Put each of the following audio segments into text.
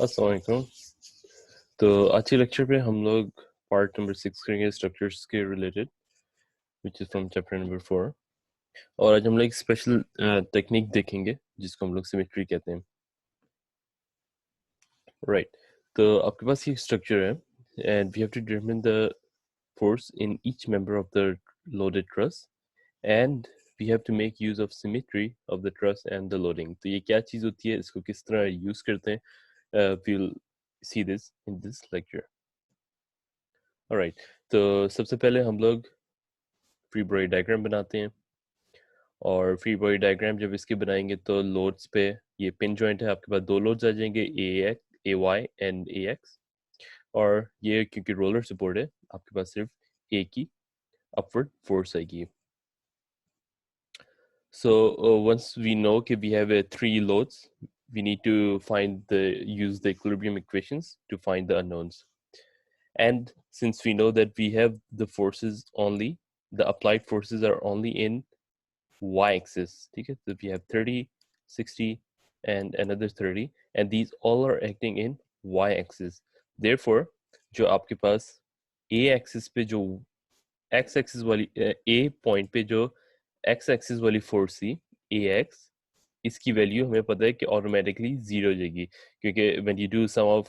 अस्सलाम वालेकुम। तो आज के लेक्चर पे हम लोग पार्ट नंबर 6 करेंगे स्ट्रक्चर्स के related, which is from chapter number 4। और आज हम लोग एक स्पेशल टेक्निक देखेंगे जिसको हम लोग सिमेट्री कहते हैं। राइट, तो आपके पास ये स्ट्रक्चर है and we have to determine the force in each member of the loaded truss and we have to make use of symmetry of the truss and the loading. तो ये क्या चीज़ होती है, इसको किस तरह यूज़ करते हैं, we'll see this in this lecture. Alright, तो सबसे पहले हम लोग फ्री बॉडी डायग्राम बनाते हैं। और फ्री बॉडी डायग्राम जब इसके बनाएंगे तो लोड्स पे ये पिन जॉइंट है, आपके पास दो लोड्स आ जाएंगे, ए वाई एंड ए एक्स। और ये क्योंकि रोलर सपोर्ट है, आपके पास सिर्फ ए की अपवर्ड फोर्स आएगी। So once we know that we have three loads, we need to use the equilibrium equations to find the unknowns. And since we know that we have the forces only, the applied forces are only in y-axis. Okay? So we have 30, 60, and another 30, and these all are acting in y-axis. Therefore, जो आपके पास a-axis पे जो x-axis वाली a point पे जो x-axis वाली force थी ax, इसकी वैल्यू हमें पता है कि ऑटोमेटिकली जीरो हो जाएगी, क्योंकि when you do sum of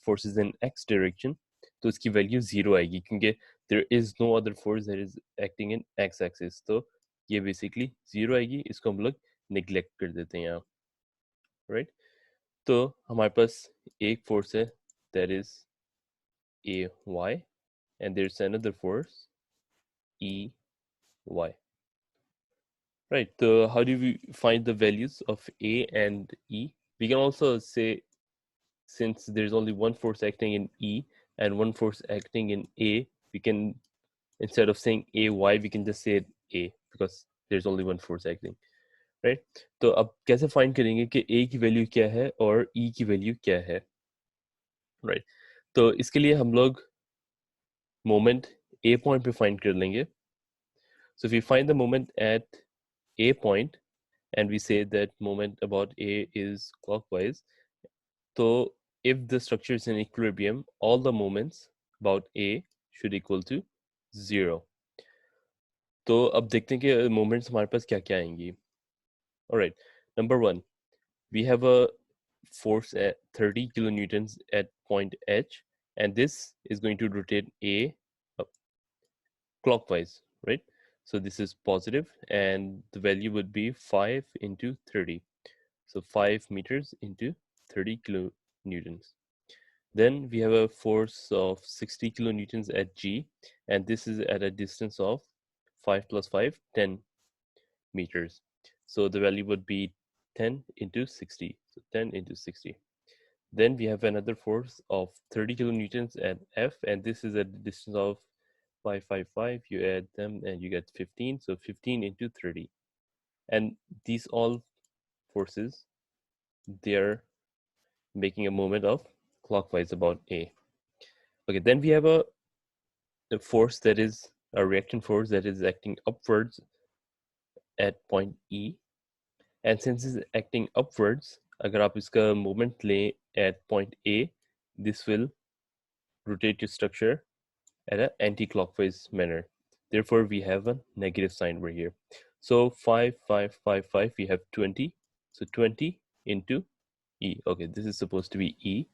forces in x direction तो इसकी वैल्यू जीरो आएगी, क्योंकि there is no other force that is acting in x axis। तो ये बेसिकली जीरो आएगी, इसको हम लोग निगलेक्ट कर देते हैं यहाँ। राइट, तो हमारे पास एक फोर्स है that is a y and there's another force e y। Right, so how do we find the values of a and e? We can also say, since there's only one force acting in E and one force acting in A, we can, instead of saying AY, we can just say A because there's only one force acting, right? तो अब कैसे find करेंगे कि A की value क्या है और E की वैल्यू क्या है, right? तो इसके लिए हम लोग moment A point पे find कर लेंगे। So if we find the moment at A point and we say that moment about A is clockwise, so if the structure is in equilibrium, all the moments about A should equal to 0. तो अब देखते हैं कि moments हमारे पास क्या क्या आएंगी। Alright, number 1, we have a force at 30 kilonewtons at point H, and this is going to rotate A clockwise, right? So this is positive, and the value would be 5 into 30. So 5 meters into 30 kilonewtons. Then we have a force of 60 kilonewtons at G, and this is at a distance of 5 plus 5, 10 meters. So the value would be 10 into 60. So 10 into 60. Then we have another force of 30 kilonewtons at F, and this is at the distance of 555. You add them and you get 15. So 15 into 30. And these all forces, they're making a moment of clockwise about A. Okay, then we have a force that is a reaction force that is acting upwards at point E, and since it's acting upwards, अगर आप इसका moment लें at point A, this will rotate your structure at an anti-clockwise manner. Therefore, we have a negative sign over here. So 5, 5, 5, 5, we have 20. So 20 into E. Okay, this is supposed to be E.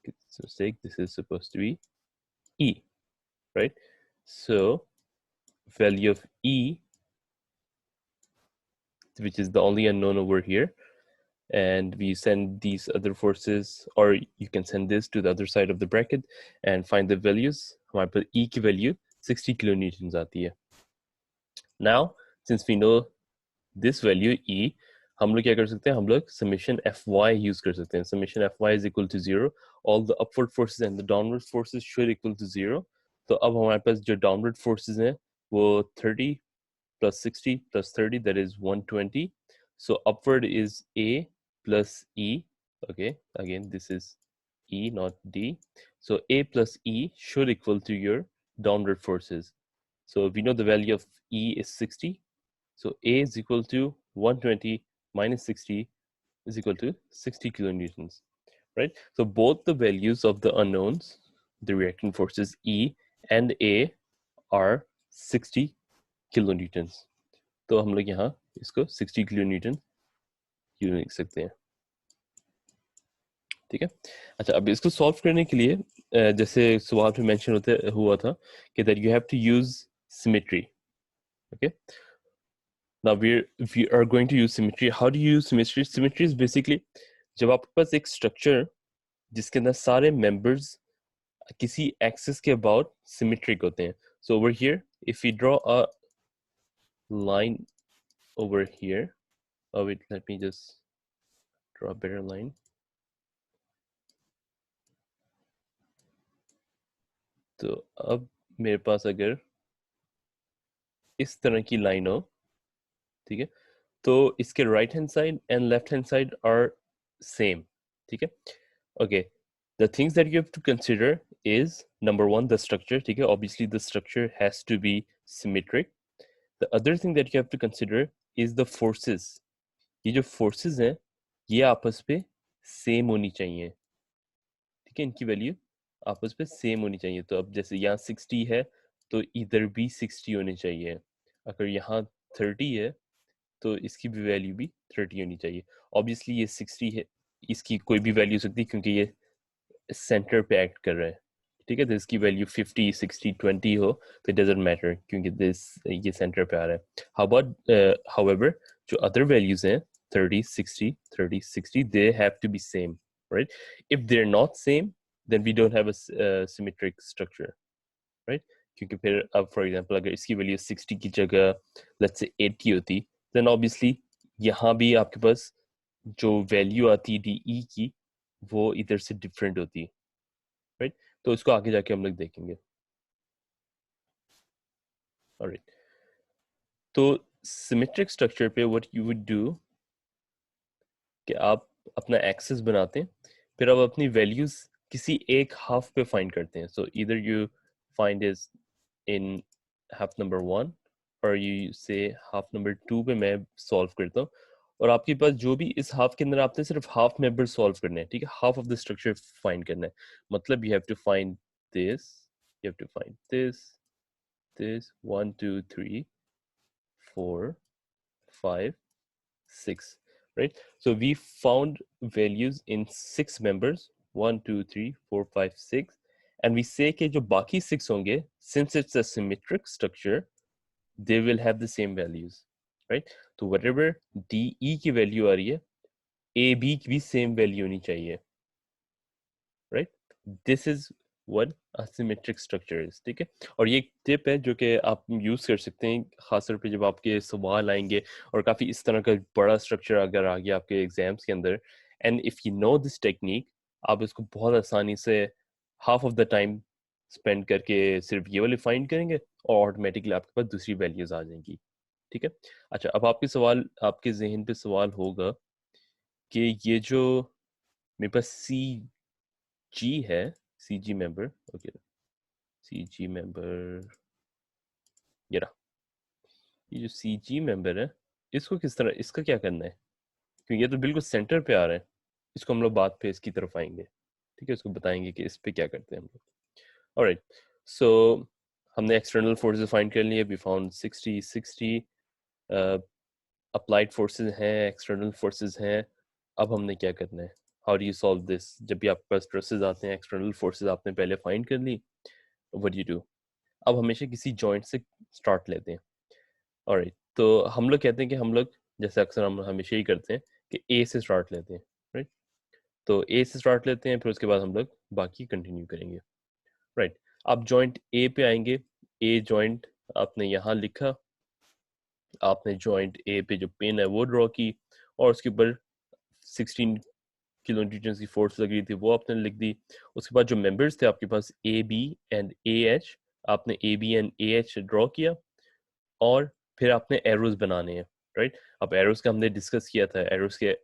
It's a mistake. This is supposed to be E, right? So value of E, which is the only unknown over here, and we send these other forces, or you can send this to the other side of the bracket and find the values. हमारे पास E की value 60 kilonewtons आती है. Now, since we know this value E, हम लोग क्या कर सकते हैं, हम लोग summation Fy use कर सकते हैं. Summation Fy is equal to 0. All the upward forces and the downward forces should equal to 0. तो अब हमारे पास जो downward forces हैं वो 30 plus 60 plus 30, that is 120. So upward is A plus E. Okay, again this is E, not D. So A plus E should equal to your downward forces. So we know the value of E is 60. So A is equal to 120 minus 60 is equal to 60 kilonewtons. right? So both the values of the unknowns, the reacting forces E and A, are 60 kilonewtons. तो हम लोग यहाँ इसको 60 kilonewton यूं लिख सकते हैं, ठीक है। अच्छा, अब इसको सॉल्व करने के लिए जैसे सवाल में मेंशन हुआ था कि that you have to use symmetry, okay. Now we are going to use symmetry. How do you use symmetry? Symmetry is basically जब आपके पास एक स्ट्रक्चर जिसके अंदर सारे मेंबर्स किसी एक्सिस के अबाउट सिमेट्रिक होते हैं। So over here if we draw a line over here, oh wait, let me just draw a better line. तो अब मेरे पास अगर इस तरह की लाइन हो, ठीक है, तो इसके right hand side and left hand side are same, ठीक है। Okay, the things that you have to consider is number one, the structure, ठीक है, obviously the structure has to be symmetric. The other thing that you have to consider is the forces. ये जो forces हैं ये आपस पे same होनी चाहिए, ठीक है, इनकी वैल्यू आपस पे सेम होनी चाहिए। तो अब जैसे यहाँ 60 है तो इधर भी 60 होनी चाहिए, अगर यहाँ 30 है तो इसकी भी वैल्यू भी 30 होनी चाहिए। ऑब्वियसली ये 60 है, इसकी कोई भी वैल्यू हो सकती है क्योंकि ये सेंटर पे एक्ट कर रहा है, ठीक है। तो इसकी वैल्यू 50, 60, 20 हो तो इट डजंट मैटर क्योंकि ये सेंटर पे आ रहा है। हाउएवर जो अदर वैल्यूज हैं 30, 60, 30, 60, they have to be same, right? If they're not same, then we don't have a symmetric structure, right? क्योंकि फिर अब फॉर एग्जांपल अगर इसकी वैल्यू 60 की जगह लेट्स से 80 होती, देन ऑब्वियसली यहाँ भी आपके पास जो वैल्यू आती डी ई की वो इधर से डिफरेंट होती, राइट? तो इसको आगे जाके हम लोग देखेंगे, ऑलराइट। तो सिमेट्रिक स्ट्रक्चर पे व्हाट यू वुड डू कि आप अपना एक्सेस बनाते हैं, फिर आप अपनी वैल्यूज किसी एक हाफ पे फाइंड करते हैं। सो इधर you find is in half number 1 और यू से हाफ नंबर 2 पे मैं सॉल्व करता हूँ, और आपके पास जो भी इस हाफ के अंदर आपने सिर्फ हाफ मेंबर सॉल्व करने हैं, ठीक है, half of the structure find करना है। मतलब you have to find this, you have to find this 1 2 3 4 5 6, right? So we found values in 6 members, 1 2 3 4 5 6, and we say कि जो बाकी 6 होंगे, since it's a symmetric structure, they will have the same values, right? तो whatever DE की value आ रही है AB की भी सेम वैल्यू होनी चाहिए, right? This is what a symmetric structure is, ठीक है। और ये एक टिप है जो कि आप यूज कर सकते हैं खासतौर पे जब आपके सवाल आएंगे और काफी इस तरह का बड़ा स्ट्रक्चर अगर आ गया आपके एग्जाम्स के अंदर, and if you know this technique, आप इसको बहुत आसानी से half of the time spend करके सिर्फ ये वाले फाइंड करेंगे और ऑटोमेटिकली आपके पास दूसरी वैल्यूज आ जाएंगी, ठीक है। अच्छा, अब आपके जहन पे सवाल होगा कि ये जो मेरे पास सी जी है, सी जी मेंबर, ओके, सी जी मेंबर, ये रहा, ये जो सी जी मेंबर है इसको किस तरह, इसका क्या करना है, क्योंकि ये तो बिल्कुल सेंटर पे आ रहा है। इसको हम लोग बाद पे इसकी तरफ आएंगे, ठीक है, इसको बताएंगे कि इस पे क्या करते हैं हम लोग। ऑलराइट, सो हमने एक्सटर्नल फोर्सेस फाइंड कर लिए, वी फाउंड 60 60 अप्लाइड फोर्सेस हैं, एक्सटर्नल फोर्सेस हैं। अब हमने क्या करना है, how do you solve this? जब भी आपके पास ट्रसेस आते हैं, एक्सटर्नल फोर्सेस आपने पहले फाइंड कर ली, व्हाट यू डू, अब हमेशा किसी जॉइंट से स्टार्ट लेते हैं। ऑलराइट, तो हम लोग कहते हैं कि हम लोग जैसे अक्सर हम हमेशा ही करते हैं कि ए से स्टार्ट लेते हैं, राइट? तो ए से स्टार्ट लेते हैं, फिर उसके बाद हम लोग बाकी कंटिन्यू करेंगे, राइट? आप जॉइंट ए पे आएंगे, ए जॉइंट आपने यहाँ लिखा, आपने जॉइंट ए पे जो पिन है वो ड्रॉ की, और उसके ऊपर 16 किलो न्यूटन की फोर्स लगी थी वो आपने लिख दी। उसके बाद जो मेंबर्स थे आपके पास A B and A H, आपने A B and A H draw किया, और फिर आपने एरोज बनाने हैं, राइट? अब एरोज का हमने डिस्कस किया था, एरोज के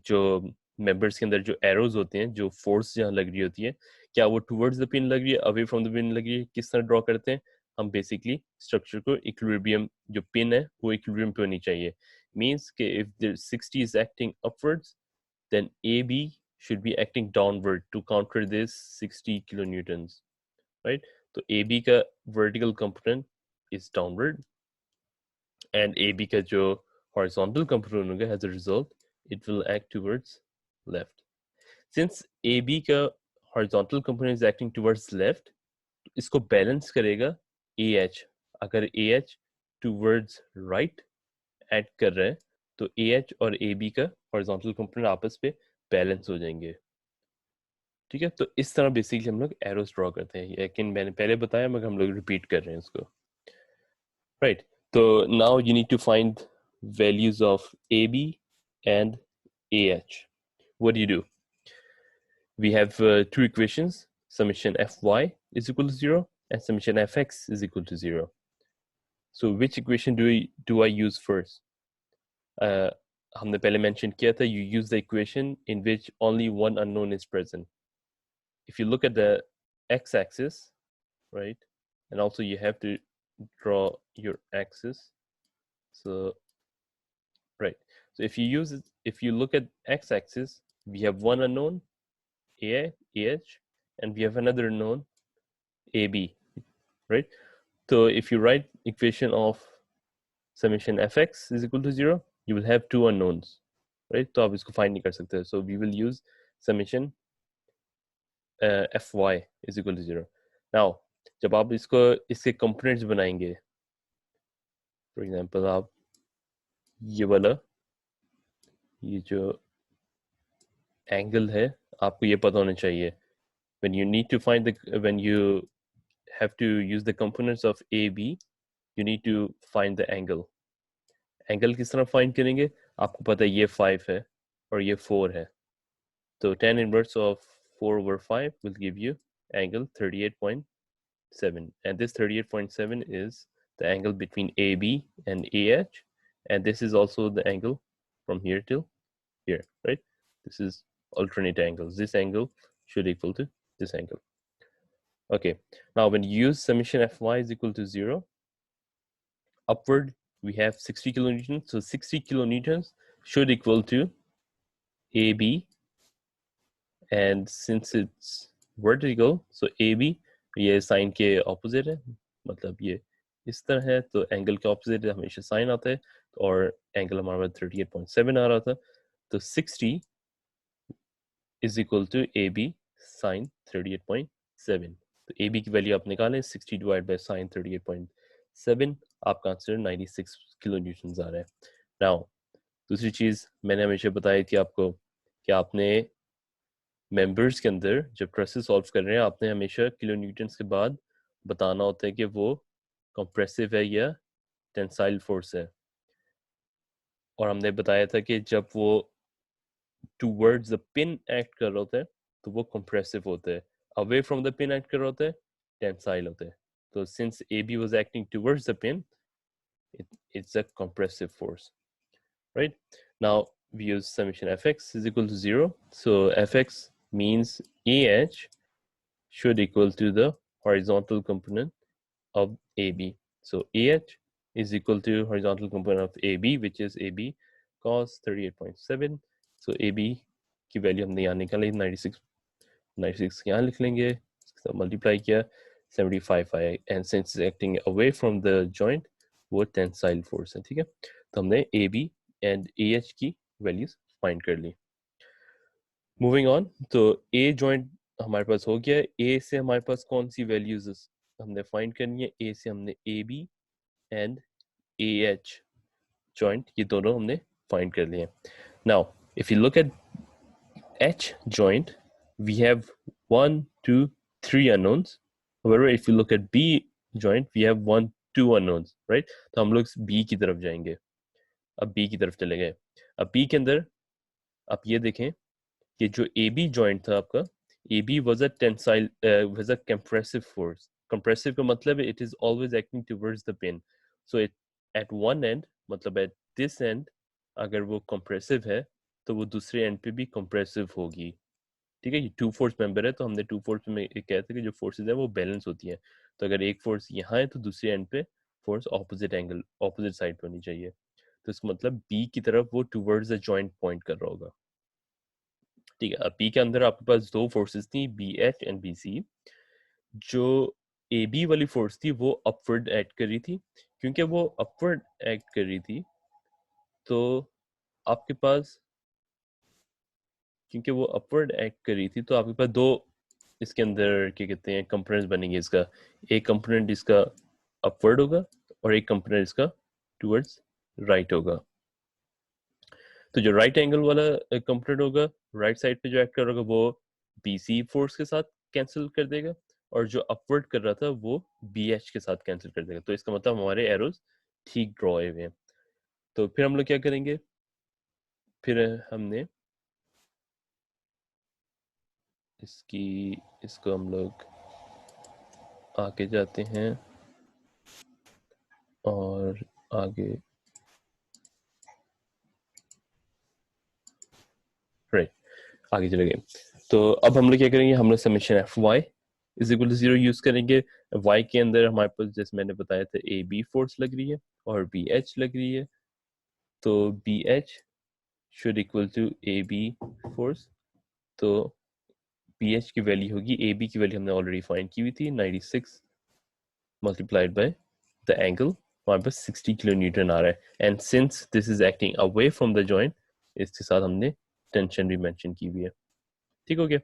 जो मेंबर्स के अंदर जो एरोज होते हैं, जो फोर्स जहाँ लग रही होती है, क्या वो टुवर्ड्स द पिन लग रही है, अवे फ्रॉम द पिन लग रही है, किस तरह ड्रॉ करते हैं हम? बेसिकली स्ट्रक्चर को इक्विलिब्रियम, जो पिन है वो इक्विलिब्रियम पे होनी चाहिए। मीन्स कि if the 60 is acting upwards, then AB should be acting downward to counter this 60 kilonewtons, right? So AB का vertical component is downward and AB का जो horizontal component होगा, as a result, it will act towards left. Since AB का horizontal component is acting towards left, इसको balance करेगा AH. अगर AH towards right act कर रहा है, तो AH और AB का horizontal component आपस पे balance हो जाएंगे. ठीक है, तो इस तरह बेसिकली हम लोग एरोस ड्रॉ करते हैं, लेकिन मैंने पहले बताया मगर हम लोग रिपीट कर रहे हैं उसको, राइट? तो now you need to find values of AB and AH. What do you do? We have two equations, summation Fy is equal to 0 and summation Fx is equal to 0. So which equation do I use first? हमने पहले mention किया था, you use the equation in which only one unknown is present. If you look at the x-axis, right, and also you have to draw your axis. So right, so if you look at x-axis, we have one unknown AH and we have another unknown AB, right? So if you write equation of summation fx is equal to 0, you will have two unknowns, right? तो आप इसको find नहीं कर सकते, so we will use summation fy is equal to 0. Now जब आप इसके components बनाएंगे, for example आप ये वाला, ये जो angle है आपको ये पता होना चाहिए. When you have to use the components of AB, you need to find the angle. Angle किस तरह find करेंगे? आपको पता है ये 5 है और ये 4 है. So tan inverse of 4 over 5 will give you angle 38.7, and this 38.7 is the angle between AB and AH, and this is also the angle from here till here, right? This is alternate angles. This angle should equal to this angle. Okay, now when you use summation Fy is equal to 0, upward we have 60 kilonewtons, so 60 kilonewtons should equal to AB, and since it's vertical, so AB ये sign के opposite है, मतलब ये इस तरह है, तो angle के ऑपोजिट हमेशा साइन आता है, और एंगल हमारे पास 38.7 आ रहा था, तो 60 is equal to AB sin 38.7. तो AB की वैल्यू आप निकालें, 60 डिवाइड बाय sin 38.7, आपका आंसर 96 किलो न्यूटन आ रहा है. नाउ दूसरी चीज मैंने हमेशा बताई थी आपको कि आपने मेंबर्स के अंदर जब ट्रसेस सॉल्व कर रहे हैं, आपने हमेशा किलो न्यूटन्स के बाद बताना होता है कि वो कंप्रेसिव है या टेंसाइल फोर्स है. और हमने बताया था कि जब वो टूवर्ड्स द पिन एक्ट कर रहा होता है तो वो कंप्रेसिव होता है, away from the pin act कर रहा होता है टेंसाइल होता है. तो since AB was acting towards the pin, it's a compressive force, right? Now we use summation Fx is equal to 0, so Fx means AH should equal to the horizontal component of AB. So AH is equal to horizontal component of AB, which is AB cos 38.7. So AB की value हमने यहाँ निकाली 96 यहाँ लिख लेंगे, multiply किया 75 आया, and since acting away from the joint वो टेंसाइल फोर्स है. ठीक है, तो हमने AB एंड AH की वैल्यूज फाइंड कर ली. मूविंग ऑन, तो A जॉइंट हमारे पास हो गया. A से हमारे पास कौन सी वैल्यूज हमने फाइंड करनी है? A से हमने AB एंड AH जॉइंट, ये दोनों हमने फाइंड कर लिए. Now if you look at H joint, we have 1, 2, 3 unknowns. However, if you look at B joint, we have 1, 2 unknowns, right? तो हम लोग B की तरफ जाएंगे. अब B की तरफ चले गए. अब B के अंदर आप ये देखें कि जो AB joint था आपका, AB was a tensile, was a compressive force. Compressive का मतलब it is always acting towards the pin. So it at one end, मतलब at this end, अगर वो compressive है तो वो दूसरे एंड पे भी compressive होगी. ठीक है, ये टू फोर्स मेंबर है, तो हमने टू फोर्स में कहते हैं कि जो फोर्सेस है वो बैलेंस होती हैं. तो अगर एक फोर्स यहाँ है तो दूसरे एंड पे force opposite angle opposite side पे होनी चाहिए. तो इसका मतलब बी की तरफ वो टूवर्ड्स द जॉइंट पॉइंट कर रहा होगा. ठीक है, अब पी के अंदर आपके पास दो फोर्सेस थी, B H and B C. जो ए बी वाली फोर्स थी वो अपवर्ड एक्ट कर रही थी, क्योंकि वो अपवर्ड एक्ट कर रही थी तो आपके पास, क्योंकि वो अपवर्ड एक्ट कर रही थी तो आपके पास दो इसके अंदर क्या कहते हैं कंपोनेंट्स बनेंगे इसका। एक कंपोनेंट इसका अपवर्ड होगा और एक कंपोनेंट इसका टुवर्ड्स राइट होगा। तो जो राइट एंगल वाला कंपोनेंट होगा, राइट साइड पे जो एक्ट कर रहा होगा वो बीसी फोर्स के साथ कैंसिल कर देगा, और जो अपवर्ड कर रहा था वो बी एच के साथ कैंसिल कर देगा। तो इसका मतलब हमारे एरोज ठीक ड्रॉ हुए हैं। तो फिर हम लोग क्या करेंगे, फिर हमने इसको हम लोग आगे जाते हैं और आगे राइट आगे चले गए। तो अब हम लोग क्या करेंगे, हम लोग summation F Y is equal to 0 use करेंगे। वाई के अंदर हमारे पास जैसे मैंने बताया था ए बी फोर्स लग रही है और बी एच लग रही है, तो B H should equal to A B force. तो बी एच की वैल्यू होगी, ए बी की वैल्यू हमने ऑलरेडी फाइंड की हुई थी, 96 मल्टीप्लाइड बाय द एंगल, हमारे पास 60 किलो न्यूटन आ रहा है। And since this is acting away from the joint, इसके साथ हमने टेंशन भी मेंशन की हुई है। ठीक हो गया।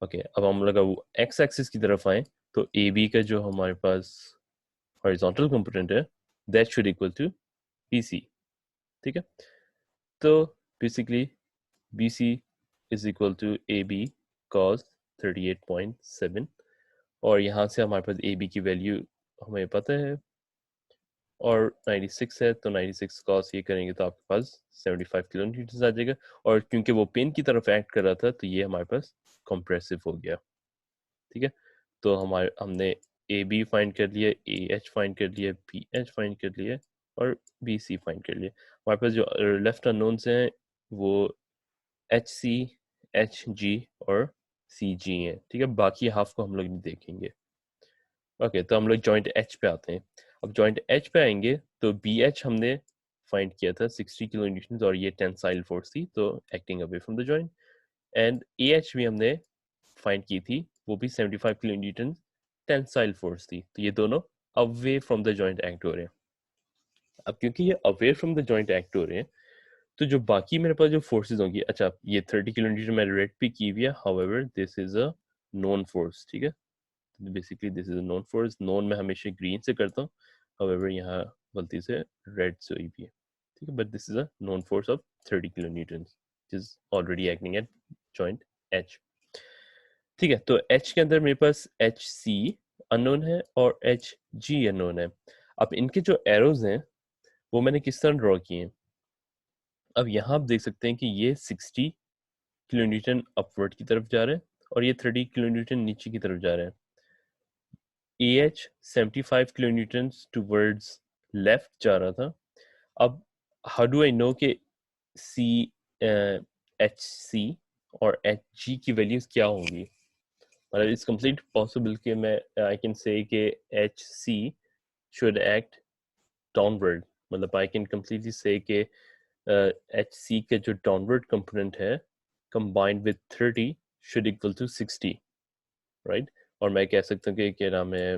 ओके, अब हम लोग एक्स एक्सिस की तरफ आए तो ए बी का जो हमारे पास हॉरिजॉन्टल कंपोनेंट है that should equal to B C. ठीक है, तो basically B C is equal to A B cos 38.7, और यहाँ से हमारे पास ए बी की वैल्यू हमें पता है और 96 है, तो 96 कॉस ये करेंगे तो आपके पास 75 किलो न्यूटन आ जाएगा। और क्योंकि वो पेन की तरफ एक्ट कर रहा था तो ये हमारे पास कंप्रेसिव हो गया। ठीक है, तो हमने ए बी फाइंड कर लिया, ए एच फाइंड कर लिया, बी एच फाइंड कर लिया और बी सी फाइंड कर लिया। हमारे पास जो लेफ्ट अननोन्स हैं वो एच सी, एच जी और सी जी हैं। ठीक है, बाकी हाफ को हम लोग नहीं देखेंगे। ओके, तो हम लोग जॉइंट एच पे आते हैं। अब जॉइंट एच पे आएंगे तो बी एच हमने फाइंड किया था 60 किलो न्यूटन, और ये टेंसाइल फोर्स थी तो acting away from the joint. And A H भी हमने फाइंड की थी, वो भी 75 किलो न्यूटन टेंसाइल फोर्स थी। तो ये दोनों away from the joint act हो रहे हैं। अब क्योंकि ये away from the joint act हो रहे हैं तो जो बाकी मेरे पास जो फोर्सेज होंगी, अच्छा ये 30 किलो न्यूटन मैंने रेड पे की हुई है, however this is a non force. ठीक है, basically this is a non force, non मैं हमेशा ग्रीन से करता हूँ, हाउएवर यहाँ गलती से रेड से हुई भी है। ठीक है, but this is a non force of 30 kilo Newton which is already acting at joint H. ठीक है, तो एच के अंदर मेरे पास एच सी अननोन है और एच जी अननोन है। अब इनके जो एरोज हैं वो मैंने किस तरह ड्रॉ किए हैं, अब यहाँ आप देख सकते हैं कि ये 60 किलो न्यूटन अपवर्ड की तरफ जा रहे हैं और ये 30 किलो न्यूटन नीचे की तरफ जा रहे हैं। A H 75 kilo Newton towards left जा रहा था। अब हाउ डू आई नो कि सी एच सी और एच जी की वैल्यूज क्या होंगी, मतलब इट्स कंप्लीट पॉसिबल कि मैं आई कैन से कि H C should act downward, मतलब आई कैन कंप्लीटली से कि एच सी का जो डाउनवर्ड कंपोनेंट है combined with 30 should equal to 60, right. और मैं कह सकता हूँ कि क्या नाम है,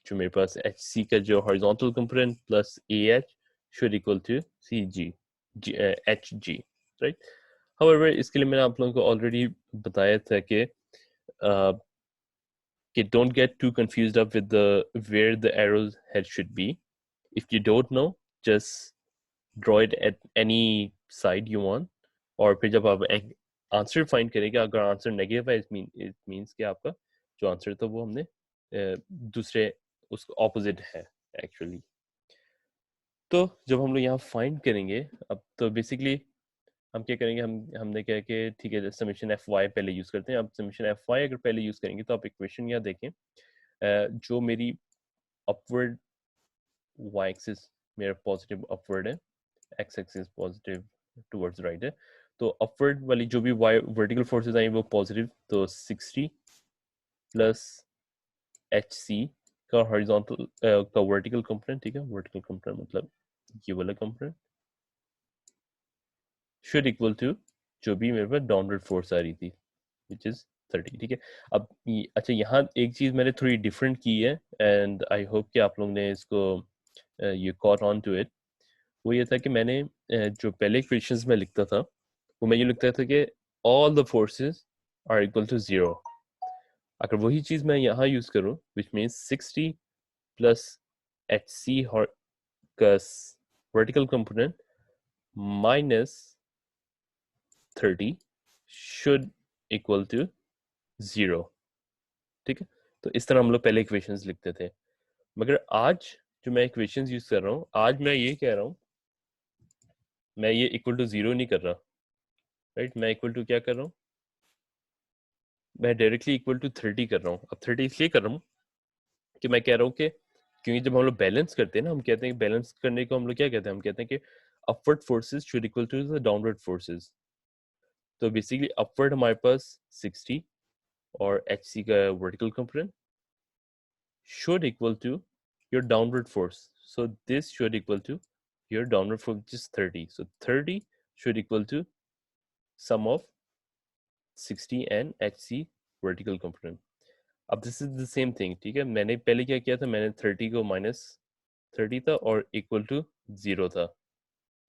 जो मेरे पास एच सी का जो horizontal component plus A H should equal to C G H G, right. However इसके लिए मैंने आप लोगों को ऑलरेडी बताया था कि don't get too confused up with the where the arrow's head should be. If you don't know, just draw it at any side you want. और फिर जब आप आंसर फाइंड करेंगे, अगर आंसर नेगेटिव है इट मीन्स कि आपका जो आंसर था वो हमने दूसरे उसको ऑपोजिट है एक्चुअली। तो जब हम लोग यहाँ फाइंड करेंगे अब तो बेसिकली हम क्या करेंगे, हमने क्या कि ठीक है समेशन एफ वाई पहले यूज करते हैं। अब समेशन एफ वाई अगर पहले यूज करेंगे तो आप इक्वेशन यहाँ देखें, जो मेरी अपवर्ड वाई एक्सिस मेरा पॉजिटिव अपवर्ड है, x axis positive towards right है, तो अपवर्ड वाली जो भी वाई वर्टिकल फोर्सेस आई वो पॉजिटिव, तो 60 प्लस एच सी का हॉरिजॉन्टल का वर्टिकल कंपोनेंट, ठीक है वर्टिकल कंपोनेंट मतलब ये वाला कंपोनेंट शुड इक्वल टू जो भी मेरे पास डाउनवर्ड फोर्स आ रही थी विच इज 30, ठीक है। अब अच्छा यहाँ एक चीज़ मैंने थोड़ी डिफरेंट की है एंड आई होप कि आप लोग ने इसको you caught on to it. वो ये था कि मैंने जो पहले इक्वेशंस में लिखता था वो मैं ये लिखता था कि all the forces are equal to 0। अगर वही चीज़ मैं यहाँ यूज़ करूँ which means 60 plus H C का vertical component minus 30 should equal to 0, ठीक है। तो इस तरह हम लोग पहले इक्वेशंस लिखते थे, मगर आज जो मैं इक्वेशंस यूज कर रहा हूँ, आज मैं ये कह रहा हूँ, मैं ये इक्वल टू 0 नहीं कर रहा, राइट। मैं इक्वल टू क्या कर रहा हूँ, मैं डायरेक्टली इक्वल टू 30 कर रहा हूँ। अब 30 इसलिए कर रहा हूँ कि मैं कह रहा हूँ कि क्योंकि जब हम लोग बैलेंस करते हैं ना, हम कहते हैं कि बैलेंस करने को हम लोग क्या कहते हैं, हम कहते हैं कि upward forces should equal to the downward forces. तो बेसिकली अपवर्ड हमारे पास 60 और एच सी का vertical component should equal to your downward force. So this should equal to your downward force, which is 30. So 30 should equal to sum of 60 and HC vertical component. अब this is the same thing, ठीक है। मैंने पहले क्या किया था, मैंने 30 को माइनस 30 था और इक्वल टू 0 था।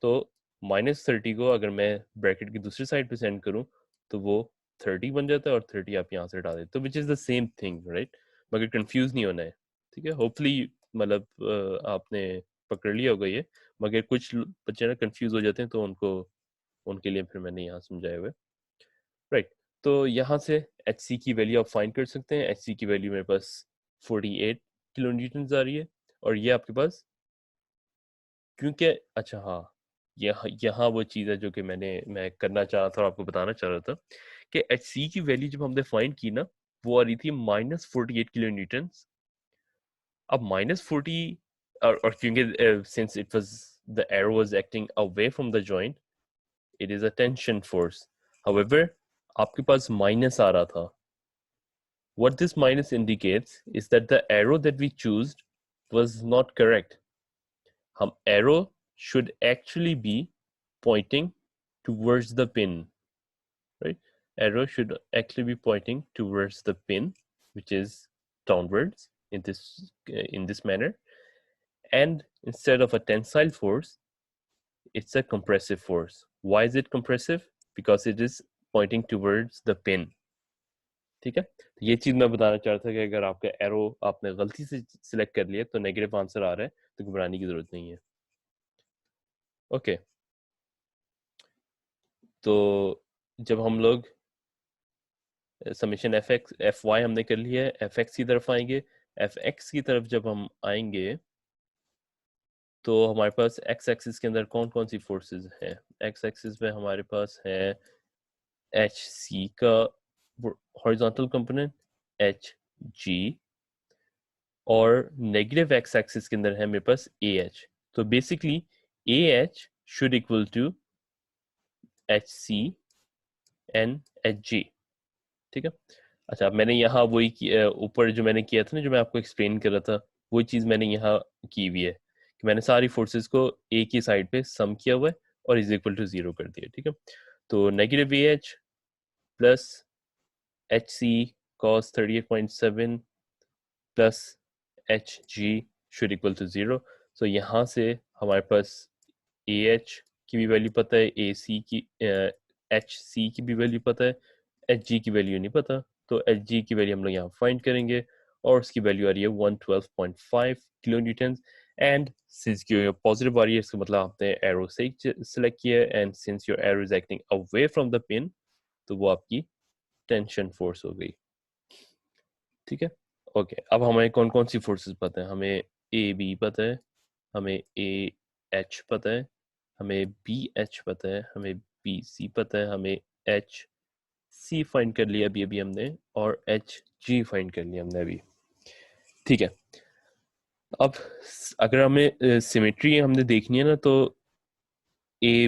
तो माइनस 30 को अगर मैं ब्रैकेट की दूसरी साइड पे सेंड करूं तो वो 30 बन जाता है और 30 आप यहाँ से हटा देते, तो which is the same thing, right. मगर कंफ्यूज नहीं होना है, ठीक है। होपफुली मतलब आपने पकड़ लिया होगा ये, मगर कुछ बच्चे ना कंफ्यूज हो जाते हैं, तो उनको उनके लिए फिर मैंने यहाँ समझाया हुआ है, राइट। तो यहाँ से एच सी की वैल्यू आप फाइंड कर सकते हैं। एच सी की वैल्यू मेरे पास 48 किलो न्यूटन आ रही है, और ये आपके पास क्योंकि अच्छा हाँ, यहाँ यहाँ वो चीज़ है जो कि मैं करना चाह रहा था और आपको बताना चाह रहा था कि एच सी की वैल्यू जब हमने फाइंड की ना, वो आ रही थी -48 किलो न्यूटन। अब -40 और क्योंकि since it was the arrow was acting away from the joint, it is a tension force. However आपके पास माइनस आ रहा था। What this minus indicates is that the arrow that we chose was not correct. हम arrow should actually be pointing towards the pin, right? Arrow should actually be pointing towards the pin, which is downwards in this manner. And instead of a tensile force, it's a compressive force. Why is it compressive? Because it is pointing towards the pin. ठीक है, तो ये चीज मैं बताना चाह रहा था कि अगर आपका एरो आपने गलती से सिलेक्ट कर लिया तो नेगेटिव आंसर आ रहा है, तो घबराने की जरूरत नहीं है। ओके, तो जब हम लोग summation F X F Y हमने कर लिया है, एफ एक्स की तरफ आएंगे। एफ एक्स की तरफ जब हम आएंगे तो हमारे पास एक्स एक्सिस के अंदर कौन कौन सी फोर्सेस हैं। एक्स एक्सिस में हमारे पास है एच सी का हॉरिजॉन्टल कंपोनेंट, एच जी, और नेगेटिव एक्स एक्सिस के अंदर है मेरे पास ए एच। तो basically A H should equal to H C and H G, ठीक है। अच्छा, मैंने यहाँ वही ऊपर जो मैंने किया था ना, जो मैं आपको एक्सप्लेन कर रहा था, वो चीज़ मैंने यहाँ की हुई है कि मैंने सारी फोर्सेस को ए की साइड पे सम किया हुआ है और इज इक्वल टू 0 कर दिया, ठीक है। तो negative A H plus H C cos 38.7 plus H G should equal to 0। So यहाँ से हमारे पास ए एच की भी वैल्यू पता है, ए सी की एच सी की भी वैल्यू पता है, एच जी की वैल्यू नहीं पता। तो एच जी की वैल्यू हम लोग यहाँ फाइंड करेंगे और उसकी वैल्यू आ रही है 112.5 किलो न्यूटन। एंड सिंस की पॉजिटिव आ रही है, इसका मतलब आपने एरो से सिलेक्ट किया है, and since your arrow is acting away from the pin, तो वो आपकी टेंशन फोर्स हो गई, ठीक है। ओके, अब हमें कौन कौन सी फोर्सेस पता है। हमें ए बी पता है, हमें ए एच पता है, हमें बी एच पता है, हमें बी सी पता है, हमें एच सी फाइंड कर लिया अभी अभी हमने, और एच जी फाइंड कर लिया हमने अभी, ठीक है। अब अगर हमें सिमेट्री हमने देखनी है ना, तो ए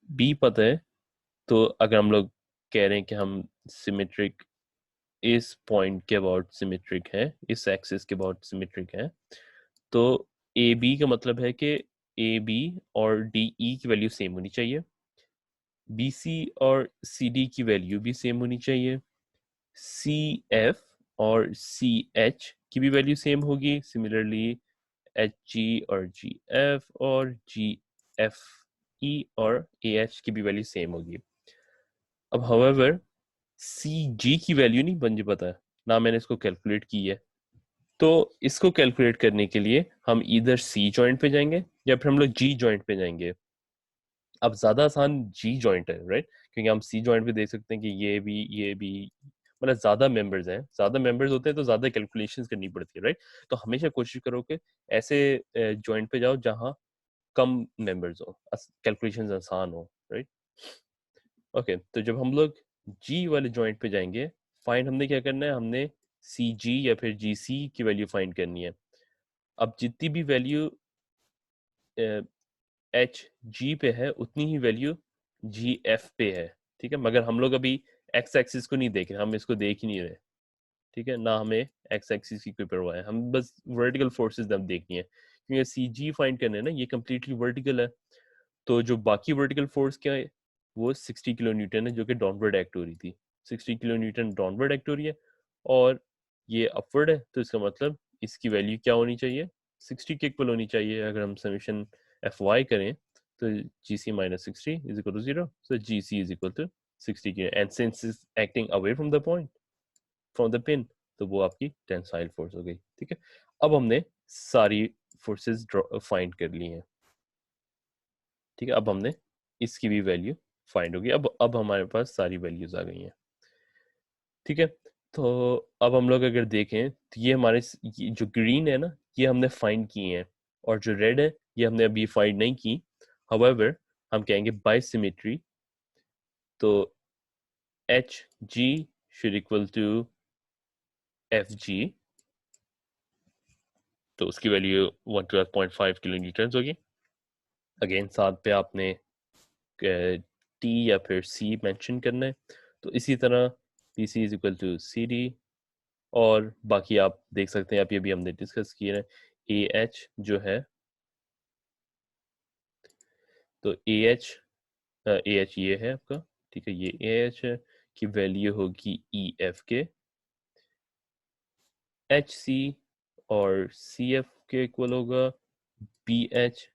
बी पता है। तो अगर हम लोग कह रहे हैं कि हम सिमेट्रिक इस पॉइंट के अबाउट सिमेट्रिक है, इस एक्सिस के अबाउट सिमेट्रिक है, तो ए बी का मतलब है कि ए बी और डी ई की वैल्यू सेम होनी चाहिए। BC और CD की वैल्यू भी सेम होनी चाहिए, CF और CH की भी वैल्यू सेम होगी, सिमिलरली HG और GF और GFE और AH की भी वैल्यू सेम होगी। अब हाउएवर CG की वैल्यू नहीं मुझे पता है, ना मैंने इसको कैलकुलेट की है, तो इसको कैलकुलेट करने के लिए हम इधर C जॉइंट पे जाएंगे या फिर हम लोग G जॉइंट पे जाएंगे। अब ज्यादा आसान G जॉइंट है, राइट, क्योंकि हम C जॉइंट पे देख सकते हैं कि ये भी मतलब ज्यादा मेंबर्स हैं, ज्यादा मेंबर्स होते हैं तो ज्यादा कैलकुलेशंस करनी पड़ती है, राइट। तो हमेशा कोशिश करो कि ऐसे जॉइंट पे जाओ जहां कम मेंबर्स हो, कैलकुलेशंस आसान हो, राइट। ओके, तो जब हम लोग G वाले जॉइंट पे जाएंगे, फाइंड हमने क्या करना है, हमने CG या फिर GC की वैल्यू फाइंड करनी है। अब जितनी भी वैल्यू HG पे है उतनी ही वैल्यू GF पे है, ठीक है। मगर हम लोग अभी एक्स एक्सिस को नहीं देख रहे, हम इसको देख ही नहीं रहे, ठीक है, ना हमें एक्स एक्सिस की कोई परवाह है, हम बस वर्टिकल फोर्सेस हम देखनी है, क्योंकि CG फाइंड करना है ना, ये कम्प्लीटली वर्टिकल है। तो जो बाकी वर्टिकल फोर्स क्या है, वो 60 किलो न्यूटन है, जो कि डाउनवर्ड एक्ट हो रही थी। 60 किलो न्यूटन डाउनवर्ड एक्ट हो रही है और ये अपवर्ड है, तो इसका मतलब इसकी वैल्यू क्या होनी चाहिए, 60 के इक्वल होनी चाहिए। अगर हम समेशन एफ वाई करें तो G C minus 60 is equal to 0, so G C is equal to 60 kilo, and since is acting away from the point, from the pin, तो वो आपकी टेंसाइल फोर्स हो गई, ठीक है। अब हमने सारी फोर्सेस फाइंड कर ली हैं, ठीक है। अब हमने इसकी भी वैल्यू फाइंड होगी, अब हमारे पास सारी वैल्यूज आ गई हैं, ठीक है। तो अब हम लोग अगर देखें तो ये हमारे ये जो ग्रीन है ना, ये हमने फाइंड किए हैं, और जो रेड है ये हमने अभी फाइंड नहीं की। हाउएवर हम कहेंगे बाय सिमेट्री, तो H G should equal to F G, तो उसकी वैल्यू 112.5 किलो न्यूटन होगी। अगेन साथ पे आपने टी या फिर सी मेंशन करना है, तो इसी तरह P C is equal to C D, और बाकी आप देख सकते हैं, आप ये भी हमने डिस्कस किए हैं, ए एच जो है, तो ए एच ये है आपका, ठीक है, ये ए एच है की वैल्यू होगी ई एफ के, एच सी और सी एफ के इक्वल होगा, बी एच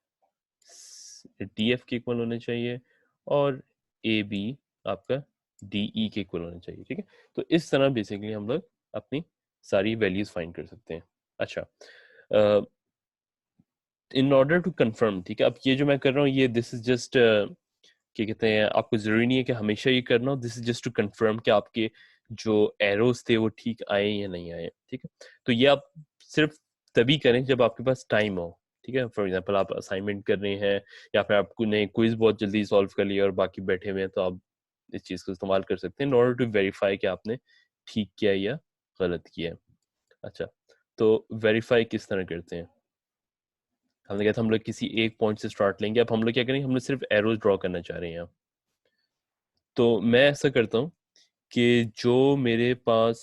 डी एफ के इक्वल होने चाहिए, और ए बी आपका डी ई के इक्वल होना चाहिए, ठीक है। तो इस तरह बेसिकली हम लोग अपनी सारी वैल्यूज फाइंड कर सकते हैं। अच्छा, इन ऑर्डर टू कंफर्म, ठीक है, अब ये जो मैं कर रहा हूँ ये दिस इज जस्ट क्या कहते हैं, आपको जरूरी नहीं है कि हमेशा ये करना हो, this is just to confirm कि आपके जो एरोस थे वो ठीक आए या नहीं आए, ठीक है। तो ये आप सिर्फ तभी करें जब आपके पास टाइम हो, ठीक है। फॉर एग्जांपल आप असाइनमेंट कर रहे हैं, या फिर आपको नए क्विज बहुत जल्दी सॉल्व कर लिया और बाकी बैठे हुए हैं, तो आप इस चीज़ को इस्तेमाल कर सकते हैं इन ऑर्डर टू वेरीफाई कि आपने ठीक किया या गलत किया। अच्छा, तो वेरीफाई किस तरह करते हैं, हमने कहा था हम लोग किसी एक पॉइंट से स्टार्ट लेंगे, अब हम लोग क्या करेंगे, हम लोग सिर्फ एरोज ड्रॉ करना चाह रहे हैं। तो मैं ऐसा करता हूँ कि जो मेरे पास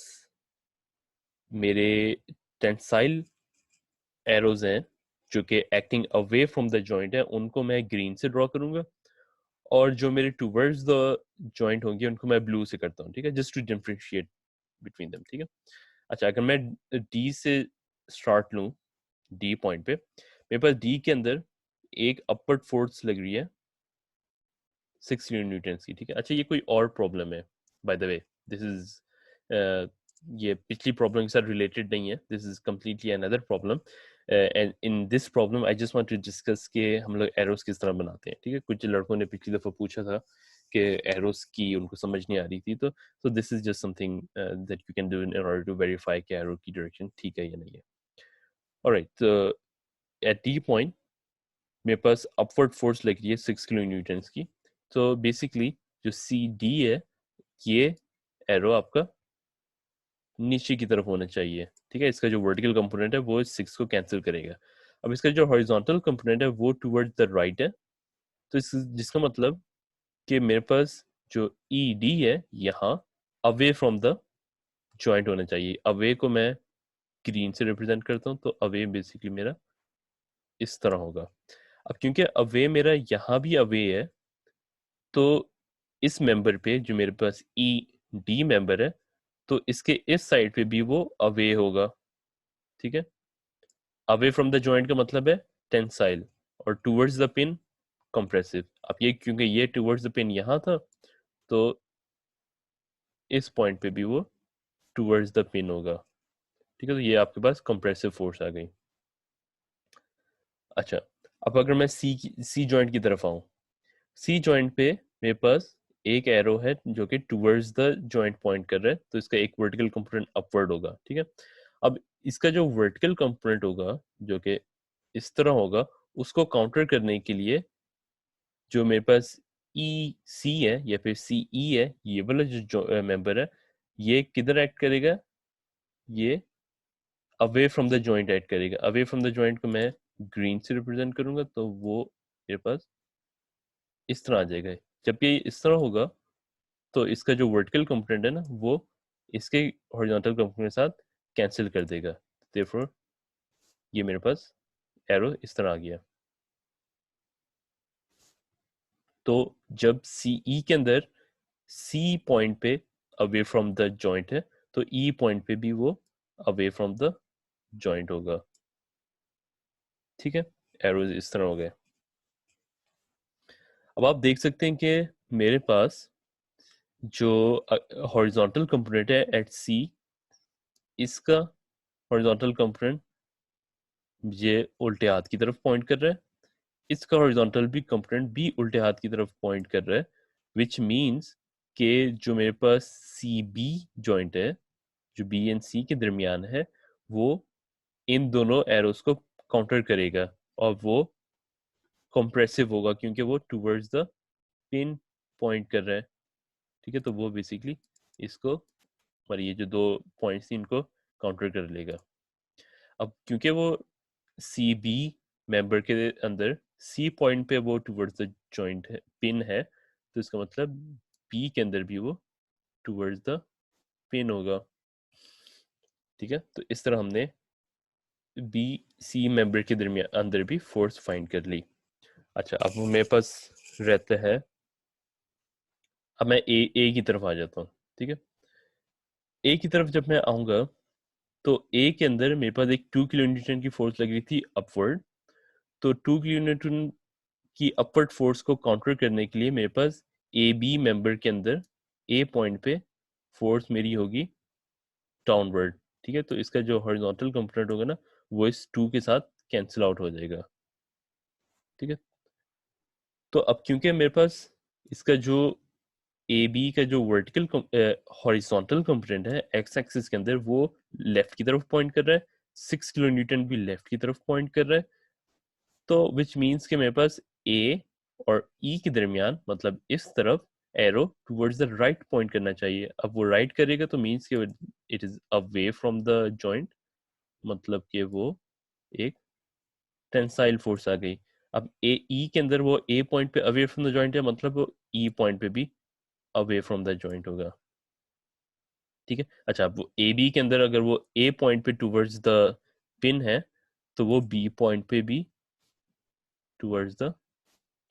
मेरे टेंसाइल एरोज हैं जो कि acting away from the joint है, उनको मैं ग्रीन से ड्रॉ करूंगा, और जो मेरे टूवर्ड्स द जॉइंट होंगे उनको मैं ब्लू से करता हूँ, ठीक है, just to differentiate between them, ठीक है। अच्छा, अगर मैं डी से स्टार्ट लूँ, डी पॉइंट पे मेरे पास डी के अंदर एक अपवर्ड फोर्स लग रही है 6 न्यूटन की, ठीक है। अच्छा, ये कोई और प्रॉब्लम है, by the way, this is ये पिछली प्रॉब्लम के साथ रिलेटेड नहीं है, this is completely another problem, and in this problem I just want to discuss के हम लोग एरोस किस तरह बनाते हैं, ठीक है। कुछ लड़कों ने पिछली दफ़ा पूछा था कि एरोस की उनको समझ नहीं आ रही थी, तो this is just something that you can do in order to verify कि एरो की डायरेक्शन ठीक है या नहीं है। ऑलराइट, तो एट डी पॉइंट मेरे पास अपवर्ड फोर्स लग रही है 6 किलो न्यूटन की, तो बेसिकली जो सी डी है, ये एरो आपका नीचे की तरफ होना चाहिए, ठीक है। इसका जो वर्टिकल कंपोनेंट है वो 6 को कैंसिल करेगा। अब इसका जो हॉरिजॉन्टल कंपोनेंट है वो टुवर्ड्स द राइट है, तो जिसका मतलब कि मेरे पास जो ई डी है यहाँ अवे फ्रॉम द जॉइंट होना चाहिए। अवे को मैं ग्रीन से रिप्रेजेंट करता हूँ, तो अवे बेसिकली मेरा इस तरह होगा। अब क्योंकि अवे मेरा यहाँ भी अवे है, तो इस मेंबर पे जो मेरे पास ई डी मेंबर है, तो इसके इस साइड पे भी वो अवे होगा, ठीक है। अवे फ्रॉम द जॉइंट का मतलब है टेंसाइल, और टूवर्ड्स द पिन कंप्रेसिव। अब ये क्योंकि ये टूवर्ड्स द पिन यहाँ था, तो इस पॉइंट पे भी वो टूवर्ड्स द पिन होगा, ठीक है। तो ये आपके पास कंप्रेसिव फोर्स आ गई। अच्छा, अब अगर मैं सी जॉइंट की तरफ आऊं, सी जॉइंट पे मेरे पास एक एरो है जो कि टूवर्ड्स द जॉइंट पॉइंट कर रहा है, तो इसका एक वर्टिकल कंपोनेंट अपवर्ड होगा, ठीक है। अब इसका जो वर्टिकल कंपोनेंट होगा जो कि इस तरह होगा, उसको काउंटर करने के लिए जो मेरे पास ई सी है या फिर सी ई है, ये वाला जो मेंबर है, ये किधर एक्ट करेगा, ये away from the joint act करेगा। अवे फ्रॉम द जॉइंट को मैं ग्रीन से रिप्रेजेंट करूंगा, तो वो मेरे पास इस तरह आ जाएगा। जब ये इस तरह होगा, तो इसका जो वर्टिकल कंपोनेंट है ना, वो इसके हॉरिजॉन्टल कंपोनेंट के साथ कैंसिल कर देगा। देयरफॉर ये मेरे पास एरो इस तरह आ गया। तो जब सी ई के अंदर सी पॉइंट पे अवे फ्रॉम द जॉइंट है, तो ई पॉइंट पे भी वो अवे फ्रॉम द जॉइंट होगा, ठीक है। एरो इस तरह हो गए। अब आप देख सकते हैं कि मेरे पास जो हॉरिजॉन्टल कंपोनेंट है एट सी, इसका हॉरिजॉन्टल कंपोनेंट ये उल्टे हाथ की तरफ पॉइंट कर रहा है, इसका हॉरिजॉन्टल भी कंपोनेंट भी उल्टे हाथ की तरफ पॉइंट कर रहा है, विच मीन्स कि जो मेरे पास सी बी जॉइंट है, जो बी एंड सी के दरमियान है, वो इन दोनों एरोस को काउंटर करेगा, और वो कंप्रेसिव होगा क्योंकि वो टूवर्ड्स द पिन पॉइंट कर रहा है, ठीक है। तो वो बेसिकली इसको, और ये जो दो पॉइंट्स थी, इनको काउंटर कर लेगा। अब क्योंकि वो सी बी मेंबर के अंदर सी पॉइंट पे वो टूवर्ड्स द जॉइंट है, पिन है, तो इसका मतलब बी के अंदर भी वो टूवर्ड्स द पिन होगा, ठीक है। तो इस तरह हमने बी सी मेंबर के दरमियान अंदर भी फोर्स फाइंड कर ली। अच्छा, अब मेरे पास रहता है, अब मैं ए की तरफ आ जाता हूँ, ठीक है। ए की तरफ जब मैं आऊंगा, तो ए के अंदर मेरे पास एक 2 किलो न्यूटन की फोर्स लगी थी अपवर्ड। तो 2 किलो न्यूटन की अपवर्ड फोर्स को काउंटर करने के लिए मेरे पास ए बी मेंबर के अंदर ए पॉइंट पे फोर्स मेरी होगी डाउनवर्ड, ठीक है। तो इसका जो हॉरिजॉन्टल कंपोनेंट होगा ना, वो इस 2 के साथ कैंसिल आउट हो जाएगा, ठीक है। तो अब क्योंकि मेरे पास इसका जो ए बी का जो वर्टिकल हॉरिजॉन्टल कंपोनेंट है एक्स एक्सिस के अंदर, वो लेफ्ट की तरफ पॉइंट कर रहा है, 6 किलो न्यूटन भी लेफ्ट की तरफ पॉइंट कर रहा है, तो विच मीन्स कि मेरे पास ए और ई के दरमियान, मतलब इस तरफ arrow towards the right point करना चाहिए। अब वो राइट करेगा तो मीन्स कि it is away from the joint, मतलब कि वो एक टेंसाइल फोर्स आ गई। अब ए ई के अंदर वो ए पॉइंट पे अवे फ्रॉम द जॉइंट है, मतलब वो ई पॉइंट पे भी अवे फ्रॉम द जॉइंट होगा, ठीक है। अच्छा, अब वो ए बी के अंदर अगर वो ए पॉइंट पे टुवर्ड्स द पिन है, तो वो बी पॉइंट पे भी टुवर्ड्स द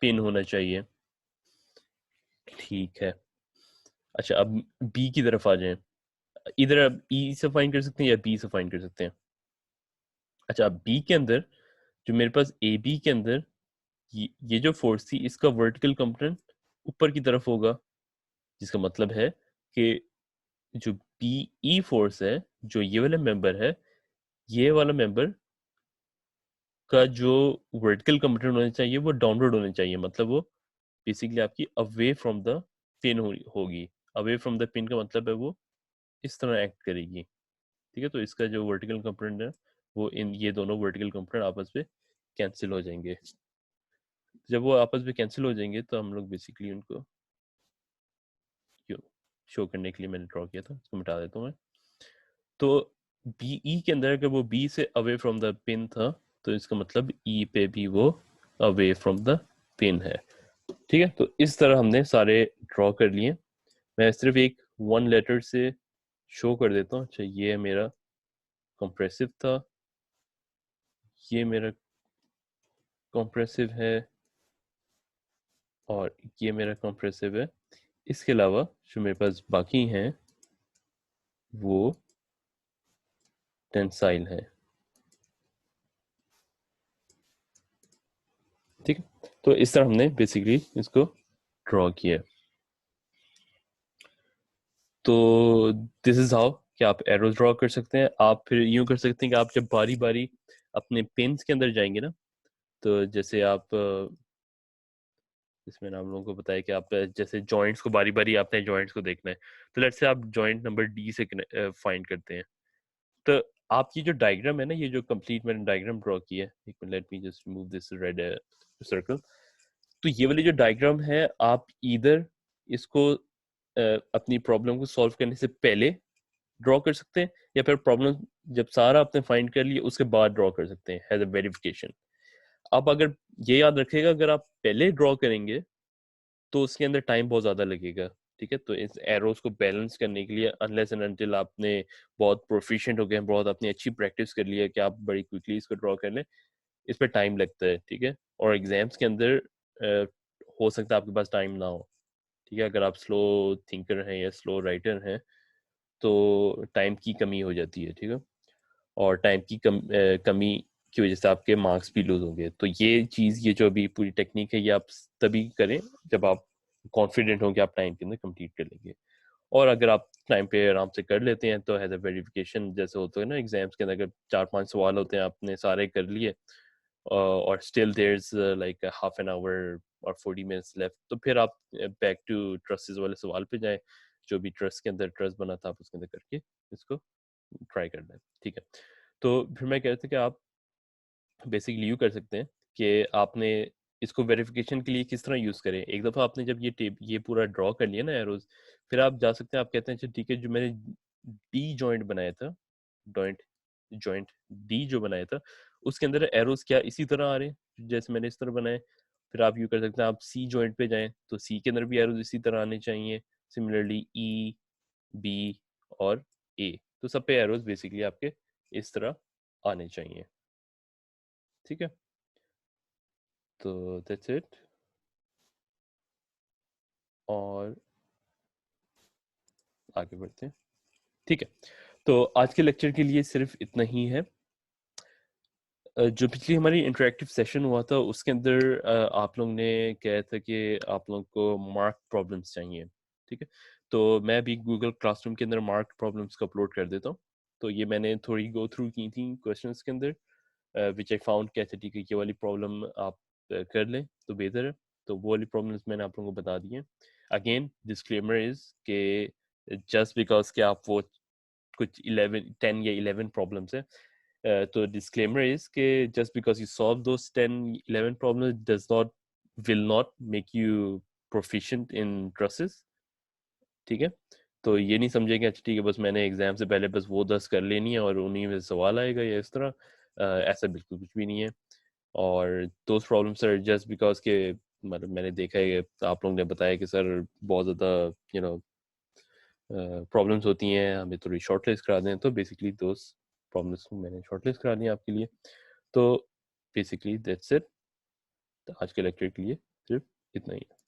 पिन होना चाहिए, ठीक है। अच्छा, अब बी की तरफ आ जाएं। इधर अब ई से फाइंड कर सकते हैं या बी से फाइंड कर सकते हैं। अच्छा, अब बी के अंदर जो मेरे पास ए बी के अंदर ये जो फोर्स थी, इसका वर्टिकल कंपोनेंट ऊपर की तरफ होगा, जिसका मतलब है कि जो बी ई फोर्स है, जो ये वाला मेंबर है, ये वाला मेंबर का जो वर्टिकल कंपोनेंट होना चाहिए वो डाउनवर्ड होना चाहिए, मतलब वो बेसिकली आपकी अवे फ्रॉम द पिन होगी। अवे फ्रॉम द पिन का मतलब है वो इस तरह एक्ट करेगी, ठीक है। तो इसका जो वर्टिकल कंपोनेंट है, वो इन ये दोनों वर्टिकल कंपोनेंट आपस में कैंसिल हो जाएंगे। जब वो आपस में कैंसिल हो जाएंगे, तो हम लोग बेसिकली उनको शो करने के लिए मैंने ड्रॉ किया था, इसको मिटा देता हूँ मैं। तो बी ई के अंदर अगर वो बी से अवे फ्रॉम द पिन था, तो इसका मतलब ई पे भी वो अवे फ्रॉम द पिन है, ठीक है। तो इस तरह हमने सारे ड्रॉ कर लिए। मैं सिर्फ एक वन लेटर से शो कर देता हूँ। अच्छा, ये मेरा कंप्रेसिव था, ये मेरा कंप्रेसिव है, और ये मेरा कंप्रेसिव है। इसके अलावा जो मेरे पास बाकी हैं वो टेंसाइल है। ठीक है, तो इस तरह हमने बेसिकली इसको ड्रॉ किया। तो दिस इज हाउ कि आप एरोज ड्रॉ कर सकते हैं। आप फिर यूं कर सकते हैं कि आप जब बारी बारी अपने पेन्स के अंदर जाएंगे ना, तो जैसे आप इसमें हम लोगों को बताया कि आप जैसे जॉइंट्स को बारी बारी आपने जॉइंट्स को देखना है, तो लेट्स से आप जॉइंट नंबर डी से फाइंड करते हैं। तो आपकी जो डायग्राम है ना, ये जो कंप्लीट मैंने डायग्राम ड्रॉ की है, एक minute, let me just remove this red circle. तो ये वाली जो डायग्राम है, आप इधर इसको अपनी प्रॉब्लम को सॉल्व करने से पहले ड्रॉ कर सकते हैं, या फिर प्रॉब्लम जब सारा आपने फाइंड कर लिया उसके बाद ड्रॉ कर सकते हैं एज अ वेरिफिकेशन। अब अगर ये याद रखिएगा, अगर आप पहले ड्रॉ करेंगे तो उसके अंदर टाइम बहुत ज़्यादा लगेगा। ठीक है, तो इस एरोज को बैलेंस करने के लिए अनलेस एंड अनटिल आपने बहुत प्रोफिशिएंट हो गए, बहुत अपनी अच्छी प्रैक्टिस कर ली है कि आप बड़ी क्विकली इसको ड्रॉ कर लें, इस पर टाइम लगता है। ठीक है, और एग्जाम्स के अंदर हो सकता है आपके पास टाइम ना हो। ठीक है, अगर आप स्लो थिंकर हैं या स्लो राइटर हैं तो टाइम की कमी हो जाती है। ठीक है, और टाइम की कमी की वजह से आपके मार्क्स भी लूज होंगे। तो ये चीज़, ये जो अभी पूरी टेक्निक है, ये आप तभी करें जब आप कॉन्फिडेंट हो कि आप टाइम के अंदर कंप्लीट कर लेंगे। और अगर आप टाइम पे आराम से कर लेते हैं तो एज अ वेरिफिकेशन जैसे होता है ना एग्जाम्स के अंदर, अगर 4-5 सवाल होते हैं आपने सारे कर लिए और still there is like half an hour और 40 मिनट्स लेफ्ट, तो फिर आप बैक टू ट्रस्टेस वाले सवाल पे जाएं। जो भी ट्रस्ट के अंदर ट्रस्ट बना था आप उसके अंदर करके इसको ट्राई करना है। ठीक है, तो फिर मैं कह रहा था कि आप बेसिकली यू कर सकते हैं कि आपने इसको वेरिफिकेशन के लिए किस तरह यूज़ करें। एक दफ़ा आपने जब ये पूरा ड्रॉ कर लिया ना एरोज, फिर आप जा सकते हैं, आप कहते हैं अच्छा ठीक है, जो मैंने डी जॉइंट बनाया था, जॉइंट जॉइंट डी जो बनाया था, उसके अंदर एरोज क्या इसी तरह आ रहे हैं जैसे मैंने इस तरह बनाए। फिर आप यू कर सकते हैं, आप सी जॉइंट पे जाएं तो सी के अंदर भी एरोज इसी तरह आने चाहिए। सिमिलरली ई, बी और ए, तो सब पे एरोज बेसिकली आपके इस तरह आने चाहिए। ठीक है, तो दैट्स इट। और आगे बढ़ते हैं। ठीक है, तो आज के लेक्चर के लिए सिर्फ इतना ही है। जो पिछली हमारी इंटरेक्टिव सेशन हुआ था उसके अंदर आप लोग ने कहा था कि आप लोग को मार्क प्रॉब्लम्स चाहिए। ठीक है, तो मैं भी गूगल क्लासरूम के अंदर मार्क प्रॉब्लम्स को अपलोड कर देता हूँ। तो ये मैंने थोड़ी गो थ्रू की थी क्वेश्चंस के अंदर, विच आई फाउंड कहते ठीक है ये वाली प्रॉब्लम आप कर लें तो बेहतर है। तो वो वाली प्रॉब्लम्स मैंने आप लोगों को बता दी हैं। अगेन डिस्क्लेमर इज के जस्ट बिकॉज के आप वो कुछ 10 या 11 प्रॉब्लम्स है, तो डिस्क्लेमर इज के just because you solve those 10-11 problems does not will not make you proficient in trusses. ठीक है, तो ये नहीं समझेंगे अच्छा ठीक है बस मैंने एग्जाम से पहले बस वो 10 कर लेनी है और उन्हीं में सवाल आएगा या इस तरह, ऐसा बिल्कुल कुछ भी नहीं है। और those problems are just because के मतलब मैंने देखा है कि आप लोगों ने बताया कि सर बहुत ज़्यादा यू नो प्रॉब्लम्स होती हैं, हमें थोड़ी शॉर्ट लिस्ट करा दें, तो बेसिकली दोज प्रॉब्लम्स को मैंने शॉर्ट लिस्ट करा दी आपके लिए। तो बेसिकली दैट्स इट, आज के लेक्चर के लिए सिर्फ इतना ही है।